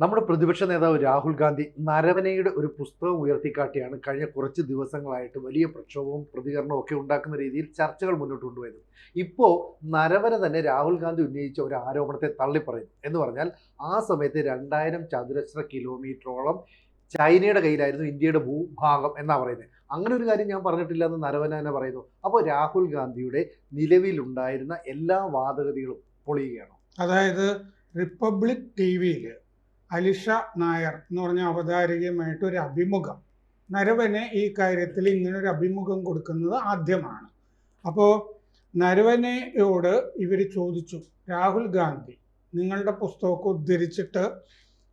നമ്മുടെ പ്രതിപക്ഷ നേതാവ് രാഹുൽ ഗാന്ധി നരവനയുടെ ഒരു പുസ്തകം ഉയർത്തിക്കാട്ടിയാണ് കഴിഞ്ഞ കുറച്ച് ദിവസങ്ങളായിട്ട് വലിയ പ്രക്ഷോഭവും പ്രതികരണവും ഒക്കെ ഉണ്ടാക്കുന്ന രീതിയിൽ ചർച്ചകൾ മുന്നോട്ട് കൊണ്ടുപോയത്. ഇപ്പോൾ നരവന തന്നെ രാഹുൽ ഗാന്ധി ഉന്നയിച്ച ഒരു ആരോപണത്തെ തള്ളിപ്പറയുന്നു. എന്ന് പറഞ്ഞാൽ ആ സമയത്ത് 2000 ചതുരശ്ര കിലോമീറ്ററോളം ചൈനയുടെ കയ്യിലായിരുന്നു ഇന്ത്യയുടെ ഭൂഭാഗം എന്നാണ് പറയുന്നത്. അങ്ങനെ ഒരു കാര്യം ഞാൻ പറഞ്ഞിട്ടില്ല എന്ന് നരവന തന്നെ പറയുന്നു. അപ്പോൾ രാഹുൽ ഗാന്ധിയുടെ നിലവിലുണ്ടായിരുന്ന എല്ലാ വാദഗതികളും പൊളിയുകയാണോ? അതായത് റിപ്പബ്ലിക് ടി വിയിൽ അലിഷ നായർ എന്ന് പറഞ്ഞ അവതാരികയുമായിട്ട് ഒരു അഭിമുഖം, നരവനെ ഈ കാര്യത്തിൽ ഇങ്ങനൊരു അഭിമുഖം കൊടുക്കുന്നത് ആദ്യമാണ്. അപ്പോൾ നരവനയോട് ഇവർ ചോദിച്ചു, രാഹുൽ ഗാന്ധി നിങ്ങളുടെ പുസ്തകമൊക്കെ ഉദ്ധരിച്ചിട്ട്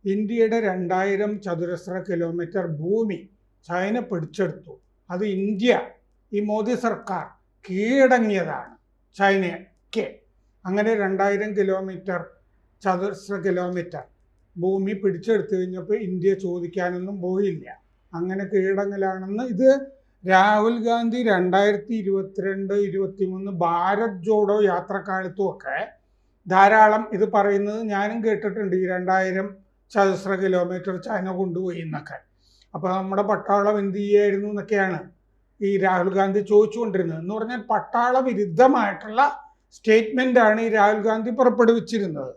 ഇന്ത്യയുടെ 2000 ചതുരശ്ര കിലോമീറ്റർ ഭൂമി ചൈന പിടിച്ചെടുത്തു, അത് ഇന്ത്യ, ഈ മോദി സർക്കാർ കീഴടങ്ങിയതാണ് ചൈനയ്ക്ക്. അങ്ങനെ 2000 ചതുരശ്ര കിലോമീറ്റർ ഭൂമി പിടിച്ചെടുത്തു കഴിഞ്ഞപ്പോൾ ഇന്ത്യ ചോദിക്കാനൊന്നും പോയില്ല. അങ്ങനെ കീഴടങ്ങലാണെന്ന് ഇത് രാഹുൽ ഗാന്ധി 2022-23 ഭാരത് ജോഡോ യാത്രക്കാലത്തും ഒക്കെ ധാരാളം ഇത് പറയുന്നത് ഞാനും കേട്ടിട്ടുണ്ട്. ഈ 2000 ചതുരശ്ര കിലോമീറ്റർ ചൈന കൊണ്ടുപോയി എന്നൊക്കെ. അപ്പോൾ നമ്മുടെ പട്ടാളം എന്ത് ചെയ്യായിരുന്നു എന്നൊക്കെയാണ് ഈ രാഹുൽ ഗാന്ധി ചോദിച്ചുകൊണ്ടിരുന്നത്. എന്ന് പറഞ്ഞാൽ പട്ടാള വിരുദ്ധമായിട്ടുള്ള സ്റ്റേറ്റ്മെൻ്റാണ് ഈ രാഹുൽ ഗാന്ധി പുറപ്പെടുവിച്ചിരുന്നത്.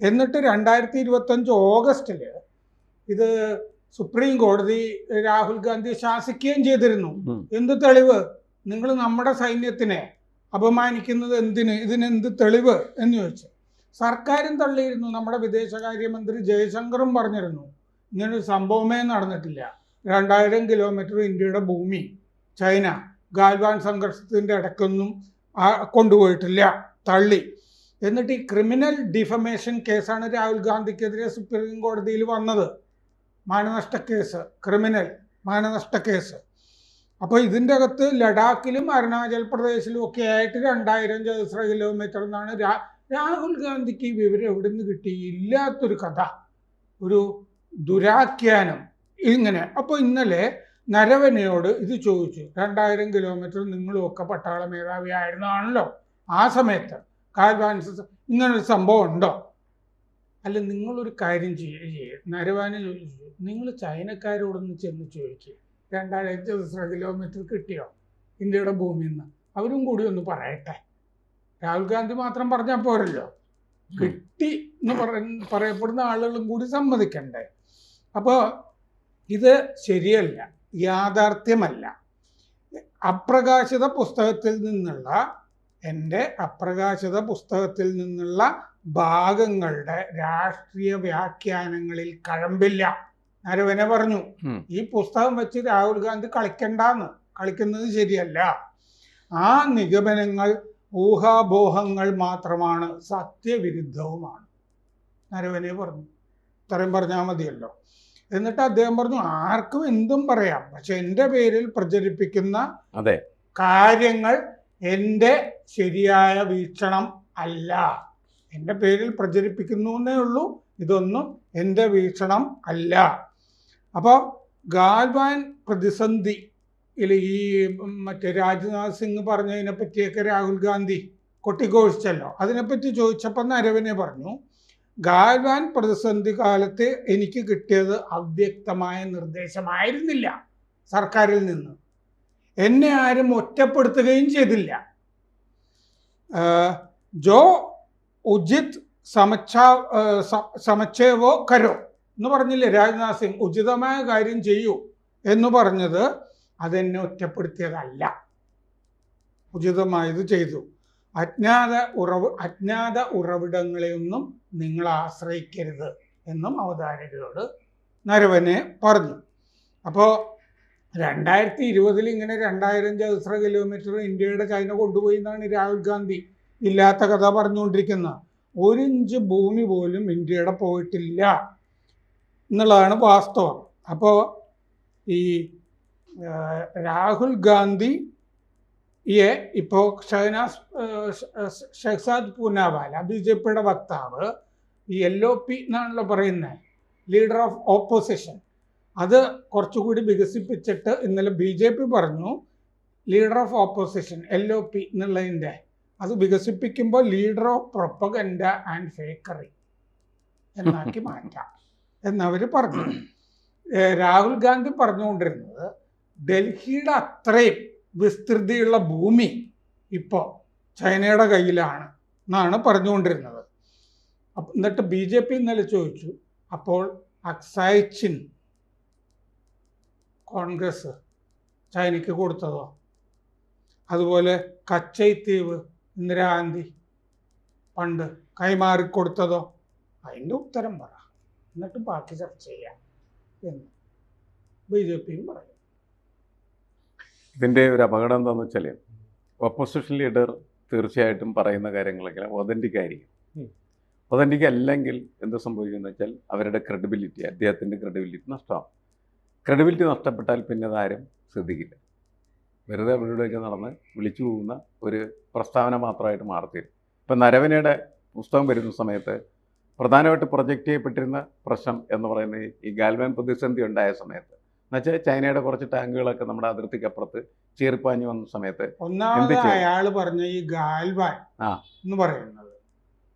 എന്നിട്ട് 2025 ഓഗസ്റ്റിൽ ഇത് സുപ്രീം കോടതി രാഹുൽ ഗാന്ധി ശാസിക്കുകയും ചെയ്തിരുന്നു. എന്ത് തെളിവ്? നിങ്ങൾ നമ്മുടെ സൈന്യത്തിനെ അപമാനിക്കുന്നത് എന്തിന്? ഇതിനെന്ത് തെളിവ് എന്ന് ചോദിച്ചു. സർക്കാരും തള്ളിയിരുന്നു. നമ്മുടെ വിദേശകാര്യമന്ത്രി ജയശങ്കറും പറഞ്ഞിരുന്നു ഇങ്ങനൊരു സംഭവമേ നടന്നിട്ടില്ല. 2000 കിലോമീറ്റർ ഇന്ത്യയുടെ ഭൂമി ചൈന ഗാൽവാൻ സംഘർഷത്തിൻ്റെ ഇടയ്ക്കൊന്നും കൊണ്ടുപോയിട്ടില്ല, തള്ളി. എന്നിട്ട് ഈ ക്രിമിനൽ ഡിഫമേഷൻ കേസാണ് രാഹുൽ ഗാന്ധിക്കെതിരെ സുപ്രീം കോടതിയിൽ വന്നത്. മാനനഷ്ട കേസ്, ക്രിമിനൽ മാനനഷ്ട കേസ്. അപ്പോൾ ഇതിൻ്റെ അകത്ത് ലഡാക്കിലും അരുണാചൽ പ്രദേശിലും ഒക്കെ ആയിട്ട് 2000 ചതുരശ്ര കിലോമീറ്റർ എന്നാണ് രാഹുൽ ഗാന്ധിക്ക് ഈ വിവരം എവിടെ നിന്ന് കിട്ടി? ഇല്ലാത്തൊരു കഥ, ഒരു ദുരാഖ്യാനം ഇങ്ങനെ. അപ്പോൾ ഇന്നലെ നരവനയോട് ഇത് ചോദിച്ചു, 2000 കിലോമീറ്റർ നിങ്ങളുമൊക്കെ പട്ടാള മേധാവി ആയിരുന്നാണല്ലോ ആ സമയത്ത്, ഇങ്ങനൊരു സംഭവം ഉണ്ടോ? അല്ല, നിങ്ങളൊരു കാര്യം ചെയ്യുക. നരവാനെ ചോദിച്ചു, നിങ്ങൾ ചൈനക്കാരോടൊന്ന് ചെന്ന് ചോദിക്കുക, 2000 ചതുരശ്ര കിലോമീറ്റർ കിട്ടിയോ ഇന്ത്യയുടെ ഭൂമിയിൽ നിന്ന്? അവരും കൂടി ഒന്ന് പറയട്ടെ. രാഹുൽ ഗാന്ധി മാത്രം പറഞ്ഞാൽ പോരല്ലോ, കിട്ടി എന്ന് പറയപ്പെടുന്ന ആളുകളും കൂടി സമ്മതിക്കണ്ടേ? അപ്പോൾ ഇത് ശരിയല്ല, യാഥാർത്ഥ്യമല്ല. അപ്രകാശിത പുസ്തകത്തിൽ നിന്നുള്ള എൻ്റെ അപ്രകാശിത പുസ്തകത്തിൽ നിന്നുള്ള ഭാഗങ്ങളുടെ രാഷ്ട്രീയ വ്യാഖ്യാനങ്ങളിൽ കഴമ്പില്ല. നരവനെ പറഞ്ഞു, ഈ പുസ്തകം വെച്ച് രാഹുൽ ഗാന്ധി കളിക്കുന്നത് ശരിയല്ല. ആ നിഗമനങ്ങൾ ഊഹാപോഹങ്ങൾ മാത്രമാണ്, സത്യവിരുദ്ധവുമാണ്. നരവനെ പറഞ്ഞു. ഇത്രയും പറഞ്ഞാൽ മതിയല്ലോ. എന്നിട്ട് അദ്ദേഹം പറഞ്ഞു, ആർക്കും എന്തും പറയാം, പക്ഷെ എൻ്റെ പേരിൽ പ്രചരിപ്പിക്കുന്ന കാര്യങ്ങൾ എൻ്റെ ശരിയായ വീക്ഷണം അല്ല. എൻ്റെ പേരിൽ പ്രചരിപ്പിക്കുന്നു എന്നേ ഉള്ളൂ, ഇതൊന്നും എൻ്റെ വീക്ഷണം അല്ല. അപ്പോൾ ഗാൽവാൻ പ്രതിസന്ധിയിൽ ഈ മറ്റേ രാജ്നാഥ് സിംഗ് പറഞ്ഞതിനെ പറ്റിയൊക്കെ രാഹുൽ ഗാന്ധി കൊട്ടിഘോഷിച്ചല്ലോ. അതിനെപ്പറ്റി ചോദിച്ചപ്പോൾ നരവനെ പറഞ്ഞു, ഗാൽവാൻ പ്രതിസന്ധി കാലത്ത് എനിക്ക് കിട്ടിയത് അവ്യക്തമായ നിർദ്ദേശമായിരുന്നില്ല സർക്കാരിൽ നിന്ന്. എന്നെ ആരും ഒറ്റപ്പെടുത്തുകയും ചെയ്തില്ല. ജോ ഉചിത് സമച്ചേവോ കരോ എന്ന് പറഞ്ഞില്ലേ രാജ്നാഥ് സിംഗ്, ഉചിതമായ കാര്യം ചെയ്യൂ എന്ന് പറഞ്ഞത് അതെന്നെ ഒറ്റപ്പെടുത്തിയതല്ല, ഉചിതമായത് ചെയ്തു. അജ്ഞാത ഉറവിടങ്ങളെയൊന്നും നിങ്ങൾ ആശ്രയിക്കരുത് എന്നും അവതാരകരോട് നരവനെ പറഞ്ഞു. അപ്പോൾ 2020 ഇങ്ങനെ 2000 ചതുരശ്ര കിലോമീറ്റർ ഇന്ത്യയുടെ ചൈന കൊണ്ടുപോയി എന്നാണ് രാഹുൽ ഗാന്ധി ഇല്ലാത്ത കഥ പറഞ്ഞുകൊണ്ടിരിക്കുന്നത്. 1 ഇഞ്ച് ഭൂമി പോലും ഇന്ത്യയുടെ പോയിട്ടില്ല എന്നുള്ളതാണ് വാസ്തവം. അപ്പോൾ ഈ രാഹുൽ ഗാന്ധിയെ ഇപ്പോൾ ഷഹസാദ് പൂനാവാല, BJPയുടെ വക്താവ്, ഈ LOP എന്നാണല്ലോ പറയുന്നത്, ലീഡർ ഓഫ് ഓപ്പോസിഷൻ, അത് കുറച്ചുകൂടി വികസിപ്പിച്ചിട്ട് ഇന്നലെ BJP പറഞ്ഞു ലീഡർ ഓഫ് ഓപ്പോസിഷൻ LOP എന്നുള്ളതിൻ്റെ അത് വികസിപ്പിക്കുമ്പോൾ ലീഡർ ഓഫ് പ്രൊപ്പഗൻഡ ആൻഡ് ഫേക്കറി എന്നാക്കി മാറ്റാം. എന്നവർ പറഞ്ഞു. രാഹുൽ ഗാന്ധി പറഞ്ഞുകൊണ്ടിരുന്നത് ഡൽഹിയുടെ അത്രയും വിസ്തൃതിയുള്ള ഭൂമി ഇപ്പോൾ ചൈനയുടെ കയ്യിലാണ് എന്നാണ് പറഞ്ഞുകൊണ്ടിരുന്നത്. എന്നിട്ട് BJP ഇന്നലെ ചോദിച്ചു, അപ്പോൾ അക്സായ് ചിൻ കോൺഗ്രസ് ചൈനയ്ക്ക് കൊടുത്തതോ, അതുപോലെ കച്ചൈ ദ്വീപ് ഇന്ദിരാഗാന്ധി പണ്ട് കൈമാറിക്കൊടുത്തതോ? അതിൻ്റെ ഉത്തരം പറ, എന്നിട്ട് ബാക്കി ചർച്ച ചെയ്യാം എന്ന് BJPയും പറയും. ഇതിൻ്റെ ഒരു അപകടം എന്താണെന്ന് വെച്ചാൽ ഓപ്പോസിഷൻ ലീഡർ തീർച്ചയായിട്ടും പറയുന്ന കാര്യങ്ങളൊക്കെ ഒതൻറ്റിക് ആയിരിക്കും. ഒതൻറ്റിക് അല്ലെങ്കിൽ എന്ത് സംഭവിക്കുമെന്ന് വെച്ചാൽ അവരുടെ ക്രെഡിബിലിറ്റി, അദ്ദേഹത്തിൻ്റെ ക്രെഡിബിലിറ്റി നഷ്ടമാകും. ക്രെഡിബിലിറ്റി നഷ്ടപ്പെട്ടാൽ പിന്നെ അതാരും ശ്രദ്ധിക്കില്ല. വെറുതെ അവരുടെയൊക്കെ നടന്ന് വിളിച്ചു പോകുന്ന ഒരു പ്രസ്താവന മാത്രമായിട്ട് മാറിത്തീരും. ഇപ്പം നരവനയുടെ പുസ്തകം വരുന്ന സമയത്ത് പ്രധാനമായിട്ട് പ്രൊജക്റ്റ് ചെയ്യപ്പെട്ടിരുന്ന പ്രശ്നം എന്ന് പറയുന്നത് ഈ ഗാൽവാൻ പ്രതിസന്ധി ഉണ്ടായ സമയത്ത്, എന്നുവെച്ചാൽ ചൈനയുടെ കുറച്ച് ടാങ്കുകളൊക്കെ നമ്മുടെ അതിർത്തിക്കപ്പുറത്ത് ചീറിപ്പാഞ്ഞു വന്ന സമയത്ത് ഒന്നാമത് അയാൾ പറഞ്ഞ ഈ ഗാൽവാൻ എന്ന് പറയുന്നത്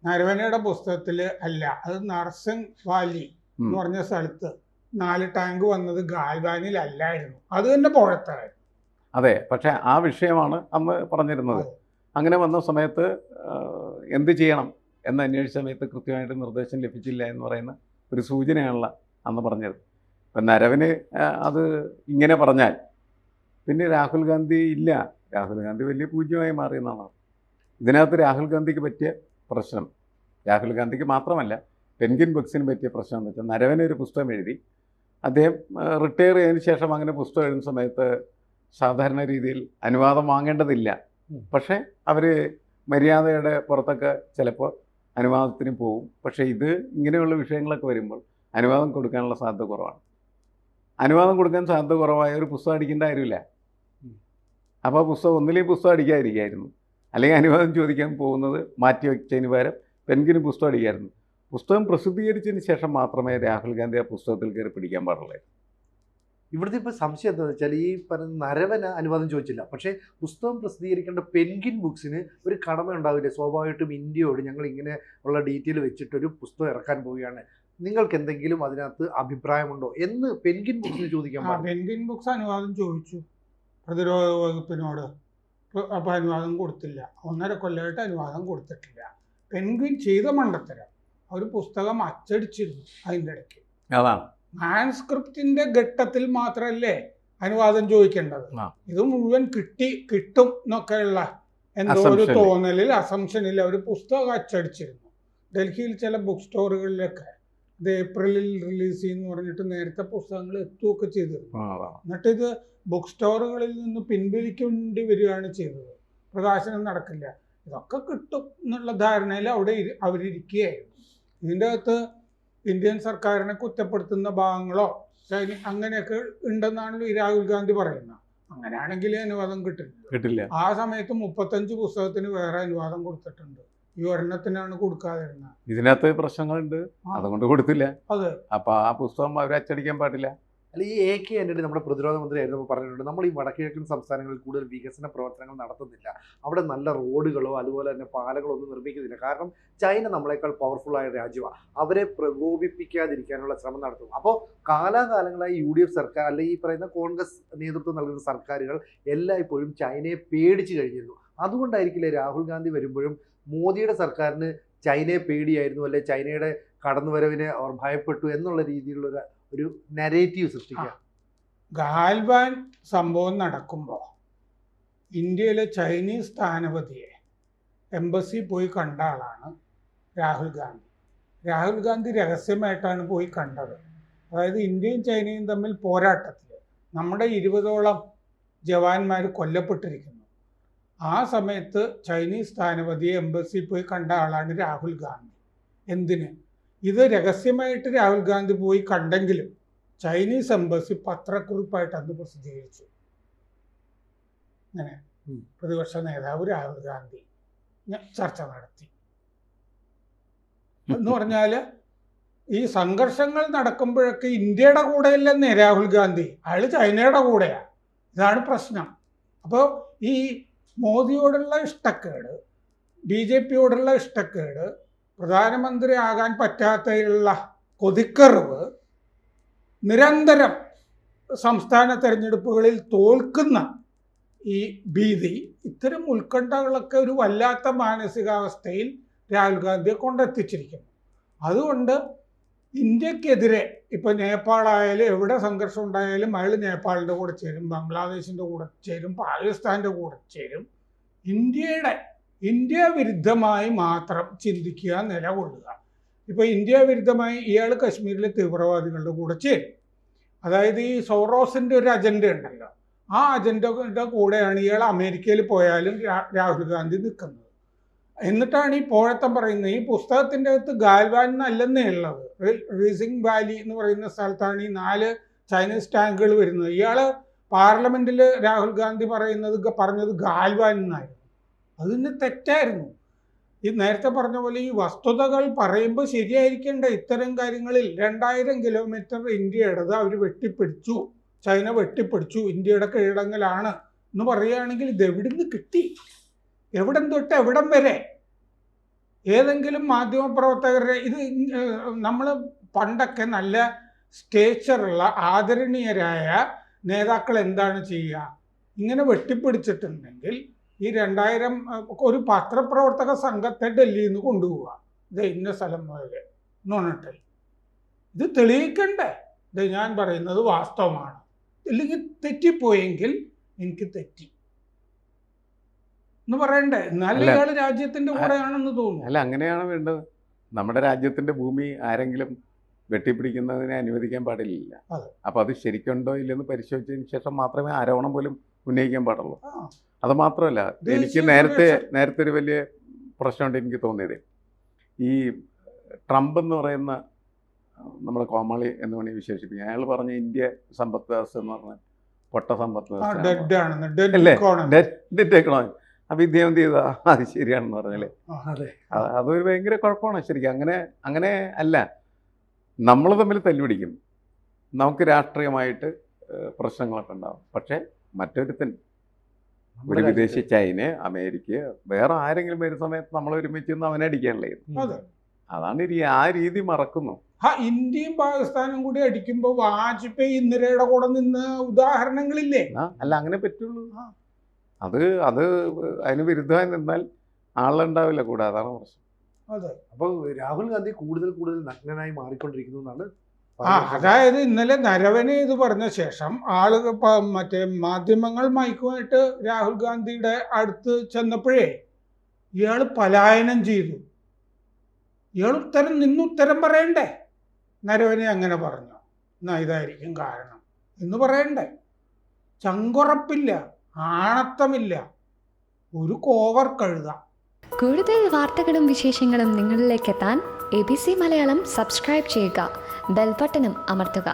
നരവനയുടെ പുസ്തകത്തിൽ അല്ല, അത് നർസിംഗ് വാലി എന്ന് പറഞ്ഞ സ്ഥലത്ത് 4 ടാങ്ക് വന്നത് ഗാൽവാനിൽ അല്ലായിരുന്നു. അത് തന്നെ പോഴത്തായിരുന്നു. അതെ, പക്ഷേ ആ വിഷയമാണ് അന്ന് പറഞ്ഞിരുന്നത്. അങ്ങനെ വന്ന സമയത്ത് എന്ത് ചെയ്യണം എന്ന് അന്വേഷിച്ച സമയത്ത് കൃത്യമായിട്ട് നിർദ്ദേശം ലഭിച്ചില്ല എന്ന് പറയുന്ന ഒരു സൂചനയാണല്ലോ അന്ന് പറഞ്ഞത്. ഇപ്പം നരവന് അത് ഇങ്ങനെ പറഞ്ഞാൽ പിന്നെ രാഹുൽ ഗാന്ധി ഇല്ല, രാഹുൽ ഗാന്ധി വലിയ പൂജ്യമായി മാറിയെന്നാണ്. ഇതിനകത്ത് രാഹുൽ ഗാന്ധിക്ക് പറ്റിയ പ്രശ്നം, രാഹുൽ ഗാന്ധിക്ക് മാത്രമല്ല പെൻഗിൻ ബുക്സിന് പറ്റിയ പ്രശ്നം എന്ന് വെച്ചാൽ നരവന് ഒരു പുസ്തകം എഴുതി. അദ്ദേഹം റിട്ടയർ ചെയ്തതിന് ശേഷം അങ്ങനെ പുസ്തകം എഴുതുന്ന സമയത്ത് സാധാരണ രീതിയിൽ അനുവാദം വാങ്ങേണ്ടതില്ല. പക്ഷേ അവർ മര്യാദയുടെ പുറത്തൊക്കെ ചിലപ്പോൾ അനുവാദത്തിന് പോകും. പക്ഷേ ഇത് ഇങ്ങനെയുള്ള വിഷയങ്ങളൊക്കെ വരുമ്പോൾ അനുവാദം കൊടുക്കാനുള്ള സാധ്യത കുറവാണ്. അനുവാദം കൊടുക്കാൻ സാധ്യത കുറവായ ഒരു പുസ്തകം അടിക്കേണ്ട കാര്യമില്ല. അപ്പോൾ ആ പുസ്തകം ഒന്നിലേക്ക് പുസ്തകം അടിക്കാതിരിക്കായിരുന്നു, അല്ലെങ്കിൽ അനുവാദം ചോദിക്കാൻ പോകുന്നത് മാറ്റി വയ്ച്ചതിന് പകരം പെൻഗിന് പുസ്തകം അടിക്കായിരുന്നു. പുസ്തകം പ്രസിദ്ധീകരിച്ചതിന് ശേഷം മാത്രമേ രാഹുൽ ഗാന്ധി ആ പുസ്തകത്തിൽ കയറി പിടിക്കാൻ പാടുള്ളൂ. ഇവിടുത്തെ ഇപ്പോൾ സംശയം എന്താണെന്ന് വെച്ചാൽ ഈ പറയുന്ന നരവന അനുവാദം ചോദിച്ചില്ല, പക്ഷേ പുസ്തകം പ്രസിദ്ധീകരിക്കേണ്ട പെൻഗിൻ ബുക്സിന് ഒരു കടമ ഉണ്ടാവില്ലേ? സ്വാഭാവികമായിട്ടും ഇന്ത്യയോട് ഞങ്ങൾ ഇങ്ങനെ ഉള്ള ഡീറ്റെയിൽ വെച്ചിട്ടൊരു പുസ്തകം ഇറക്കാൻ പോവുകയാണ്, നിങ്ങൾക്ക് എന്തെങ്കിലും അതിനകത്ത് അഭിപ്രായമുണ്ടോ എന്ന് പെൻഗിൻ ബുക്സിന് ചോദിക്കാൻ പാടില്ല. പെൻഗിൻ ബുക്സ് അനുവാദം ചോദിച്ചു പ്രതിരോധ വകുപ്പിനോട്, അപ്പോൾ അനുവാദം കൊടുത്തില്ല. 1.5 കൊല്ലമായിട്ട് അനുവാദം കൊടുത്തിട്ടില്ല. പെൻഗിൻ ചെയ്ത മണ്ടത്തരം, ഒരു പുസ്തകം അച്ചടിച്ചിരുന്നു അതിൻ്റെ ഇടയ്ക്ക്. അതാണ് മാൻസ്ക്രിപ്റ്റിന്റെ ഘട്ടത്തിൽ മാത്രമല്ലേ അനുവാദം ചോദിക്കേണ്ടത്. ഇത് മുഴുവൻ കിട്ടും എന്നൊക്കെയുള്ള എന്തോ ഒരു തോന്നലിൽ, അസംഷനിൽ അവർ പുസ്തകം അച്ചടിച്ചിരുന്നു. ഡൽഹിയിൽ ചില ബുക്ക് സ്റ്റോറുകളിലൊക്കെ ഇത് ഏപ്രിലിൽ റിലീസ് ചെയ്യുമെന്ന് പറഞ്ഞിട്ട് നേരത്തെ പുസ്തകങ്ങൾ എത്തുകയൊക്കെ ചെയ്തിരുന്നു. എന്നിട്ട് ഇത് ബുക്ക് സ്റ്റോറുകളിൽ നിന്ന് പിൻവലിക്കേണ്ടി വരികയാണ് ചെയ്തത്. പ്രകാശനം നടക്കില്ല, ഇതൊക്കെ കിട്ടും എന്നുള്ള ധാരണയിൽ അവിടെ അവരിയ്ക്കുകയായിരുന്നു. ഇതിൻ്റെ അകത്ത് ഇന്ത്യൻ സർക്കാരിനെ കുറ്റപ്പെടുത്തുന്ന ഭാഗങ്ങളോ അങ്ങനെയൊക്കെ ഉണ്ടെന്നാണല്ലോ ഈ രാഹുൽ ഗാന്ധി പറയുന്നത്. അങ്ങനെയാണെങ്കിൽ അനുവാദം കിട്ടില്ല. ആ സമയത്ത് 35 പുസ്തകത്തിന് വേറെ അനുവാദം കൊടുത്തിട്ടുണ്ട്. ഈ ഒരെണ്ണത്തിനാണ് കൊടുക്കാതിരുന്നത്. ഇതിനകത്ത് പ്രശ്നങ്ങളുണ്ട്, അതുകൊണ്ട് കൊടുത്തില്ല. അതെ, അപ്പൊ ആ പുസ്തകം അവർ അച്ചടിക്കാൻ പാടില്ല. അല്ല, ഈ AK ആന്റണി നമ്മുടെ പ്രതിരോധ മന്ത്രി ആയിരുന്നപ്പോൾ പറഞ്ഞിട്ടുണ്ട്, നമ്മൾ ഈ വടക്കിഴക്കൻ സംസ്ഥാനങ്ങളിൽ കൂടുതൽ വികസന പ്രവർത്തനങ്ങൾ നടത്തുന്നില്ല, അവിടെ നല്ല റോഡുകളോ അതുപോലെ തന്നെ പാലങ്ങളോ ഒന്നും നിർമ്മിക്കുന്നില്ല, കാരണം ചൈന നമ്മളെക്കാൾ പവർഫുള്ളായ രാജ്യമാണ്, അവരെ പ്രകോപിപ്പിക്കാതിരിക്കാനുള്ള ശ്രമം നടത്തും. അപ്പോൾ കാലാകാലങ്ങളായി UDF സർക്കാർ അല്ലെങ്കിൽ ഈ പറയുന്ന കോൺഗ്രസ് നേതൃത്വം നൽകുന്ന സർക്കാരുകൾ എല്ലായ്പ്പോഴും ചൈനയെ പേടിച്ചു കഴിഞ്ഞിരുന്നു. അതുകൊണ്ടായിരിക്കില്ലേ രാഹുൽ ഗാന്ധി വരുമ്പോഴും മോദിയുടെ സർക്കാരിന് ചൈനയെ പേടിയായിരുന്നു, അല്ലെ ചൈനയുടെ കടന്നുവരവിനെ അവർ ഭയപ്പെട്ടു എന്നുള്ള രീതിയിലുള്ള ഒരു നരേറ്റീവ് സൃഷ്ടിക്കുക. ഗാൽവാൻ സംഭവം നടക്കുമ്പോൾ ഇന്ത്യയിലെ ചൈനീസ് സ്ഥാനപതിയെ എംബസി പോയി കണ്ട ആളാണ് രാഹുൽ ഗാന്ധി. രാഹുൽ ഗാന്ധി രഹസ്യമായിട്ടാണ് പോയി കണ്ടത്. അതായത് ഇന്ത്യയും ചൈനയും തമ്മിൽ പോരാട്ടത്തിൽ നമ്മുടെ 20ഓളം ജവാന്മാർ കൊല്ലപ്പെട്ടിരിക്കുന്നു. ആ സമയത്ത് ചൈനീസ് സ്ഥാനപതിയെ എംബസി പോയി കണ്ട ആളാണ് രാഹുൽ ഗാന്ധി. എന്തിന്? ഇത് രഹസ്യമായിട്ട് രാഹുൽ ഗാന്ധി പോയി കണ്ടെങ്കിലും ചൈനീസ് എംബസി പത്രക്കുറിപ്പായിട്ട് അന്ന് പ്രസിദ്ധീകരിച്ചു. അങ്ങനെ പ്രതിപക്ഷ നേതാവ് രാഹുൽ ഗാന്ധി ചർച്ച നടത്തി എന്ന് പറഞ്ഞാൽ ഈ സംഘർഷങ്ങൾ നടക്കുമ്പോഴൊക്കെ ഇന്ത്യയുടെ കൂടെയല്ലെന്നേ രാഹുൽ ഗാന്ധി, അയാൾ ചൈനയുടെ കൂടെയാണ്. ഇതാണ് പ്രശ്നം. അപ്പോൾ ഈ മോദിയോടുള്ള ഇഷ്ടക്കേട്, BJPയോടുള്ള ഇഷ്ടക്കേട്, പ്രധാനമന്ത്രി ആകാൻ പറ്റാത്തതിലുള്ള കൊതിക്കറിവ് നിരന്തരം സംസ്ഥാന തെരഞ്ഞെടുപ്പുകളിൽ തോൽക്കുന്ന ഈ ഭീതി, ഇത്തരം ഉത്കണ്ഠകളൊക്കെ ഒരു വല്ലാത്ത മാനസികാവസ്ഥയിൽ രാഹുൽ ഗാന്ധിയെ കൊണ്ടെത്തിച്ചിരിക്കുന്നു. അതുകൊണ്ട് ഇന്ത്യക്കെതിരെ ഇപ്പോൾ നേപ്പാളായാലും എവിടെ സംഘർഷം ഉണ്ടായാലും അയാൾ നേപ്പാളിൻ്റെ കൂടെ ചേരും, ബംഗ്ലാദേശിൻ്റെ കൂടെ ചേരും, പാകിസ്ഥാൻ്റെ കൂടെ ചേരും. ഇന്ത്യ വിരുദ്ധമായി മാത്രം ചിന്തിക്കുക, നിലകൊള്ളുക. ഇപ്പോൾ ഇന്ത്യ വിരുദ്ധമായി ഇയാൾ കശ്മീരിലെ തീവ്രവാദികളുടെ കൂടെ ചേരും. അതായത് ഈ സോറോസിൻ്റെ ഒരു അജണ്ട ഉണ്ടല്ലോ, ആ അജണ്ടയുടെ കൂടെയാണ് ഇയാൾ അമേരിക്കയിൽ പോയാലും രാഹുൽ ഗാന്ധി നിൽക്കുന്നത്. എന്നിട്ടാണ് ഈ പോഴത്തം പറയുന്നത്. ഈ പുസ്തകത്തിൻ്റെ അകത്ത് ഗാൽവാൻ എന്നല്ലെന്നേ ഉള്ളത്, റീസിംഗ് വാലി എന്ന് പറയുന്ന സ്ഥലത്താണ് ഈ 4 ചൈനീസ് ടാങ്കുകൾ വരുന്നത്. ഇയാൾ പാർലമെൻറ്റിൽ രാഹുൽ ഗാന്ധി പറഞ്ഞത് ഗാൽവാൻ എന്നായിരുന്നു. അതിന് തെറ്റായിരുന്നു. ഈ നേരത്തെ പറഞ്ഞ പോലെ ഈ വസ്തുതകൾ പറയുമ്പോൾ ശരിയായിരിക്കേണ്ട. ഇത്തരം കാര്യങ്ങളിൽ 2000 കിലോമീറ്റർ ഇന്ത്യയുടേത് അവർ വെട്ടിപ്പിടിച്ചു, ചൈന വെട്ടിപ്പിടിച്ചു, ഇന്ത്യയുടെ കീഴടങ്ങലാണ് എന്ന് പറയുകയാണെങ്കിൽ ഇത് എവിടുന്ന് കിട്ടി? എവിടം തൊട്ട് എവിടം വരെ? ഏതെങ്കിലും മാധ്യമപ്രവർത്തകരുടെ ഇത് നമ്മൾ പണ്ടൊക്കെ നല്ല സ്റ്റേച്ചറുള്ള ആദരണീയരായ നേതാക്കൾ എന്താണ് ചെയ്യുക? ഇങ്ങനെ വെട്ടിപ്പിടിച്ചിട്ടുണ്ടെങ്കിൽ ഈ 2000 ഒരു പത്രപ്രവർത്തക സംഘത്തെ ഡൽഹിയിൽ നിന്ന് കൊണ്ടുപോവുക, ഇത് ഇന്ന സ്ഥലം മുതൽ എന്ന് പറഞ്ഞിട്ട് ഇത് തെളിയിക്കണ്ടേ? ഇത് ഞാൻ പറയുന്നത് വാസ്തവമാണ്, ഇല്ലെങ്കിൽ തെറ്റിപ്പോയെങ്കിൽ എനിക്ക് തെറ്റി എന്ന് പറയണ്ടേ? എന്നാലും ഇയാൾ രാജ്യത്തിന്റെ കൂടെയാണെന്ന് തോന്നുന്നു. അല്ല, അങ്ങനെയാണ് വേണ്ടത്. നമ്മുടെ രാജ്യത്തിന്റെ ഭൂമി ആരെങ്കിലും വെട്ടിപ്പിടിക്കുന്നതിനെ അനുവദിക്കാൻ പാടില്ല. അപ്പൊ അത് ശരിക്കുണ്ടോ ഇല്ലെന്ന് പരിശോധിച്ചതിന് ശേഷം മാത്രമേ ആരോപണം പോലും ഉന്നയിക്കാൻ പാടുള്ളൂ. അത് മാത്രമല്ല, എനിക്ക് നേരത്തെ ഒരു വലിയ പ്രശ്നമുണ്ട് എനിക്ക് തോന്നിയത്. ഈ ട്രംപ് എന്ന് പറയുന്ന നമ്മുടെ കോമാളി എന്ന് വേണമെങ്കിൽ വിശേഷിപ്പിക്കുക, അയാൾ പറഞ്ഞ ഇന്ത്യ സമ്പദ് വ്യവസ്ഥ എന്ന് പറഞ്ഞാൽ പൊട്ട സമ്പദ് വ്യവസ്ഥ, ഡെറ്റ് എക്കണോമി. അപ്പം ഇദ്ദേഹം എന്ത് ചെയ്താ അത് ശരിയാണെന്ന് പറഞ്ഞാൽ അതൊരു ഭയങ്കര കുഴപ്പമാണ് ശരിക്കും. അങ്ങനെ അല്ല, നമ്മൾ തമ്മിൽ തല്ലുപിടിക്കും, നമുക്ക് രാഷ്ട്രീയമായിട്ട് പ്രശ്നങ്ങളൊക്കെ ഉണ്ടാവും. പക്ഷേ മറ്റൊരുത്തൻ, ഒരു വിദേശി, ചൈന, അമേരിക്ക, വേറെ ആരെങ്കിലും വരുന്ന സമയത്ത് നമ്മൾ ഒരുമിച്ച് നിന്ന് അവനെ അടിക്കാനല്ലേ. അതാണ് ആ രീതി മറക്കുന്നു. ഇന്ത്യയും പാകിസ്ഥാനും കൂടി അടിക്കുമ്പോൾ വാജ്പേയി ഇന്ദിരയുടെ കൂടെ നിന്ന് ഉദാഹരണങ്ങളില്ലേ? അല്ല, അങ്ങനെ പറ്റുള്ളൂ. അത് അതിന് വിരുദ്ധമായി നിന്നാൽ ആളുണ്ടാവില്ല കൂടെ, അതാണ് പ്രശ്നം. അതെ. അപ്പോൾ രാഹുൽ ഗാന്ധി കൂടുതൽ നഗ്നനായി മാറിക്കൊണ്ടിരിക്കുന്നു എന്നാണ്. അതായത് ഇന്നലെ നരവനെ ഇത് പറഞ്ഞ ശേഷം ആളുകൾ മറ്റേ മാധ്യമങ്ങൾ മൈക്കുമായിട്ട് രാഹുൽ ഗാന്ധിയുടെ അടുത്ത് ചെന്നപ്പോഴേ ഇയാൾ പലായനം ചെയ്തു. ഇയാൾ ഉത്തരം പറയണ്ടേ? നരവനെ അങ്ങനെ പറഞ്ഞു, എന്നാ ഇതായിരിക്കും കാരണം എന്ന് പറയണ്ടേ? ചങ്കുറപ്പില്ല, ആണത്തമില്ല, ഒരു കോവർ കഴുത. കൂടുതൽ വാർത്തകളും വിശേഷങ്ങളും നിങ്ങളിലേക്ക് എത്താൻ ABC മലയാളം സബ്സ്ക്രൈബ് ചെയ്യുക, ബെൽ ബട്ടണും അമർത്തുക.